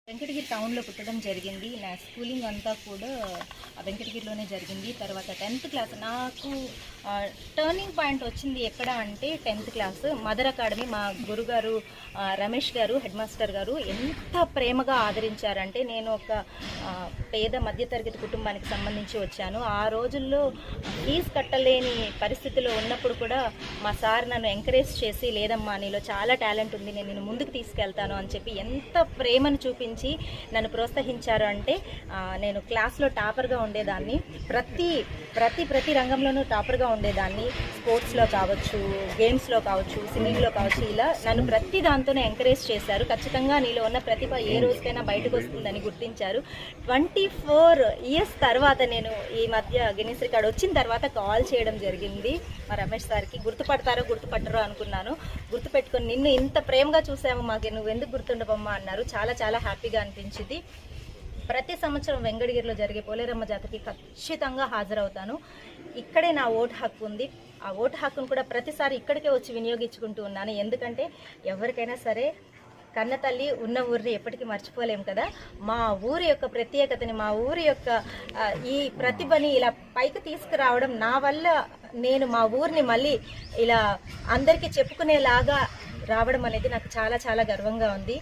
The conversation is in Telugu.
వెంకటగిరి టౌన్లో పుట్టడం జరిగింది. నా స్కూలింగ్ అంతా కూడా వెంకటగిరిలోనే జరిగింది. తర్వాత 10th క్లాస్ నాకు టర్నింగ్ పాయింట్ వచ్చింది ఎక్కడ అంటే 10th క్లాస్ మదర్ అకాడమీ. మా గురుగారు రమేష్ గారు, హెడ్ మాస్టర్ గారు ఎంత ప్రేమగా ఆదరించారంటే, నేను ఒక పేద మధ్యతరగతి కుటుంబానికి సంబంధించి వచ్చాను. ఆ రోజుల్లో ఫీజు కట్టలేని పరిస్థితిలో ఉన్నప్పుడు కూడా మా సార్ నన్ను ఎంకరేజ్ చేసి, లేదమ్మా నీలో చాలా టాలెంట్ ఉంది, నేను నిన్ను ముందుకు తీసుకెళ్తాను అని చెప్పి ఎంత ప్రేమను చూపించి నన్ను ప్రోత్సహించారు. అంటే నేను క్లాస్లో టాపర్గా ఉండేదాన్ని, ప్రతి రంగంలోనూ టాపర్గా ఉండేదాన్ని. స్పోర్ట్స్లో కావచ్చు, గేమ్స్లో కావచ్చు, సింగింగ్లో కావచ్చు, ఇలా నన్ను ప్రతి దాంతోనే ఎంకరేజ్ చేశారు. ఖచ్చితంగా నీలో ఉన్న ప్రతిభ ఏ రోజుకైనా బయటకు వస్తుందని గుర్తించారు. 24 ఇయర్స్ తర్వాత నేను ఈ మధ్య గిన్నిస్ రికార్డ్ వచ్చిన తర్వాత కాల్ చేయడం జరిగింది మా రమేష్ సార్కి. గుర్తుపట్టరో అనుకున్నాను. గుర్తుపెట్టుకొని నిన్ను ఇంత ప్రేమగా చూసాము, మాకు నువ్వు ఎందుకు గుర్తుండవమ్మా అన్నారు. చాలా హ్యాపీగా అనిపించింది. ప్రతి సంవత్సరం వెంకటగిరిలో జరిగే పోలేరమ్మ జాతరకి ఖచ్చితంగా హాజరవుతాను. ఇక్కడే నా ఓటు హక్కు ఉంది. ఆ ఓటు హక్కును కూడా ప్రతిసారి ఇక్కడికే వచ్చి వినియోగించుకుంటూ ఉన్నాను. ఎందుకంటే ఎవరికైనా సరే కన్న తల్లి ఉన్న ఊరిని ఎప్పటికీ మర్చిపోలేము కదా. మా ఊరి యొక్క ప్రత్యేకతని, మా ఊరి యొక్క ఈ ప్రతిభని ఇలా పైకి తీసుకురావడం, నా వల్ల నేను మా ఊరిని మళ్ళీ ఇలా అందరికీ చెప్పుకునేలాగా రావడం అనేది నాకు చాలా గర్వంగా ఉంది.